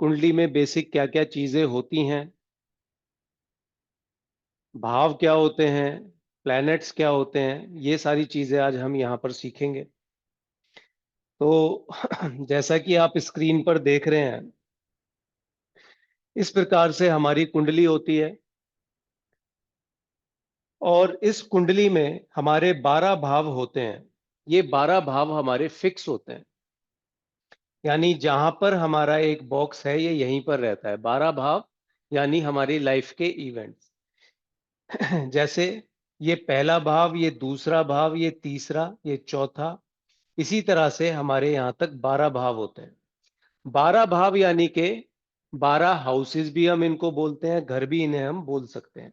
कुंडली में बेसिक क्या-क्या चीजें होती हैं, भाव क्या होते हैं, प्लैनेट्स क्या होते हैं, ये सारी चीजें आज हम यहाँ पर सीखेंगे। तो जैसा कि आप स्क्रीन पर देख रहे हैं, इस प्रकार से हमारी कुंडली होती है और इस कुंडली में हमारे 12 भाव होते हैं। ये 12 भाव हमारे फिक्स होते हैं, यानी जहां पर हमारा एक बॉक्स है ये यहीं पर रहता है। 12 भाव यानी हमारी लाइफ के इवेंट्स। जैसे ये पहला भाव, ये दूसरा भाव, ये तीसरा, ये चौथा, इसी तरह से हमारे यहाँ तक 12 भाव होते हैं। 12 भाव यानी के 12 हाउसेस भी हम इनको बोलते हैं, घर भी इन्हें हम बोल सकते हैं।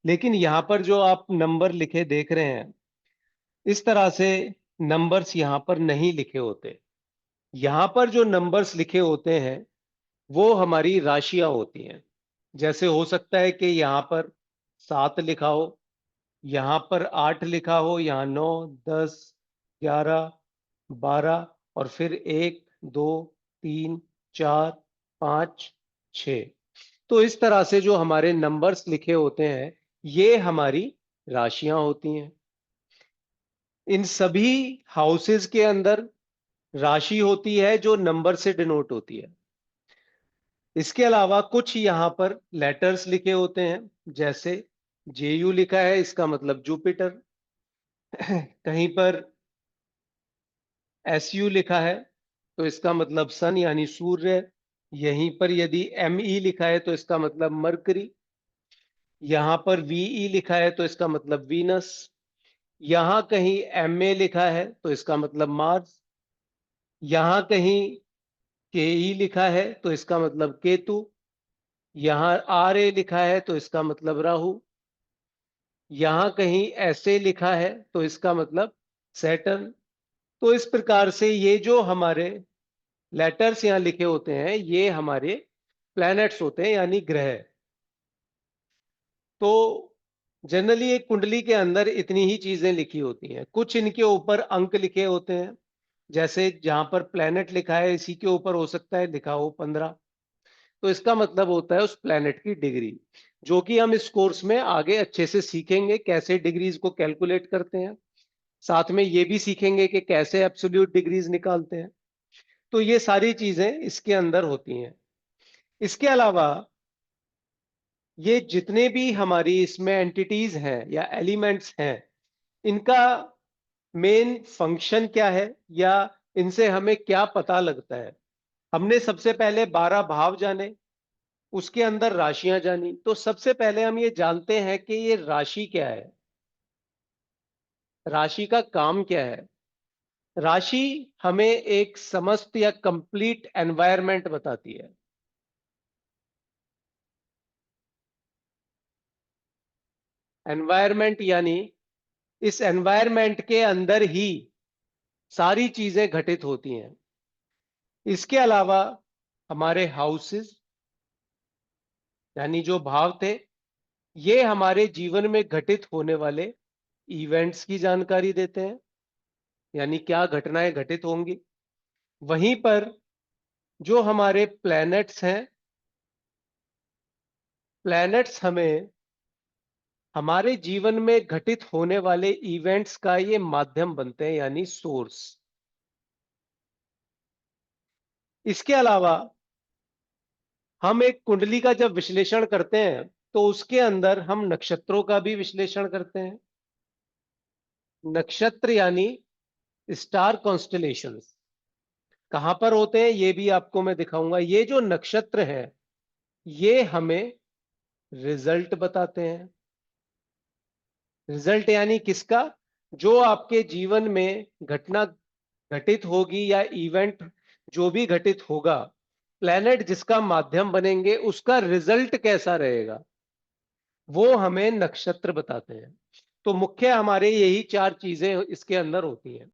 लेकिन यहाँ पर जो आप नंबर लिखे देख रहे हैं, इस तरह से नंबर्स यहाँ पर नहीं लिखे होते। यहाँ पर जो नंबर्स लिखे होते हैं, वो हमारी राशियां होती हैं। जैसे हो सकता है कि यहाँ पर 7 लिखा हो, यहाँ पर 8 लिखा हो, यहाँ 9, 10, 11, 12 और फिर 1, 2, 3, 4, 5, 6। तो इस तरह से जो हमारे नंबर्स लिखे होते हैं, ये हमारी राशियां होती हैं। इन सभी हाउसेस के अंदर राशि होती है जो नंबर से डिनोट होती है। इसके अलावा कुछ यहाँ पर लेटर्स लिखे होते हैं, जैसे जेयू लिखा है, इसका मतलब जुपिटर। कहीं पर एसयू लिखा है तो इसका मतलब सन यानी सूर्य। यहीं पर यदि एमई लिखा है तो इसका मतलब मरकरी। यहाँ पर वीई लिखा है तो इसका मतलब वीनस। यहाँ कहीं एमए लिखा है तो इसका मतलब मार्स। यहाँ कहीं केई लिखा है तो इसका मतलब केतु। यहाँ आर ए लिखा है तो इसका मतलब राहु। यहाँ कहीं ऐसे लिखा है तो इसका मतलब सैटर्न। तो इस प्रकार से ये जो हमारे लेटर्स यहाँ लिखे होते हैं, ये हमारे प्लैनेट्स होते हैं यानी ग्रह। तो जनरली एक कुंडली के अंदर इतनी ही चीजें लिखी होती हैं। कुछ इनके ऊपर अंक लिखे होते हैं, जैसे जहां पर प्लैनेट लिखा है इसी के ऊपर हो सकता है लिखा हो 15। तो इसका मतलब होता है उस प्लैनेट की डिग्री, जो कि हम इस कोर्स में आगे अच्छे से सीखेंगे कैसे डिग्रीज को कैलकुलेट करते हैं। साथ में ये भी सीखेंगे कि कैसे एब्सोल्यूट डिग्रीज निकालते हैं। तो ये सारी चीजें इसके अंदर होती हैं। इसके अलावा ये जितने भी हमारी इसमें एंटिटीज हैं या एलिमेंट्स हैं, इनका मेन फंक्शन क्या है या इनसे हमें क्या पता लगता है। हमने सबसे पहले 12 भाव जाने, उसके अंदर राशियां जानी। तो सबसे पहले हम ये जानते हैं कि ये राशि क्या है, राशि का काम क्या है। राशि हमें एक समस्त या कंप्लीट एनवायरनमेंट बताती है। एनवायरनमेंट यानी इस एनवायरनमेंट के अंदर ही सारी चीजें घटित होती हैं। इसके अलावा हमारे हाउसेस यानी जो भाव थे, ये हमारे जीवन में घटित होने वाले इवेंट्स की जानकारी देते हैं, यानी क्या घटनाएं घटित होंगी। वहीं पर जो हमारे प्लैनेट्स हैं, प्लैनेट्स हमें हमारे जीवन में घटित होने वाले इवेंट्स का ये माध्यम बनते हैं यानी सोर्स। इसके अलावा हम एक कुंडली का जब विश्लेषण करते हैं तो उसके अंदर हम नक्षत्रों का भी विश्लेषण करते हैं। नक्षत्र यानी स्टार कॉन्स्टलेशंस कहां पर होते हैं ये भी आपको मैं दिखाऊंगा। ये जो नक्षत्र है, ये हमें रिजल्ट बताते हैं। रिजल्ट यानी किसका? जो आपके जीवन में घटना घटित होगी या इवेंट जो भी घटित होगा, प्लेनेट जिसका माध्यम बनेंगे उसका रिजल्ट कैसा रहेगा, वो हमें नक्षत्र बताते हैं। तो मुख्य हमारे यही 4 चीजें इसके अंदर होती हैं।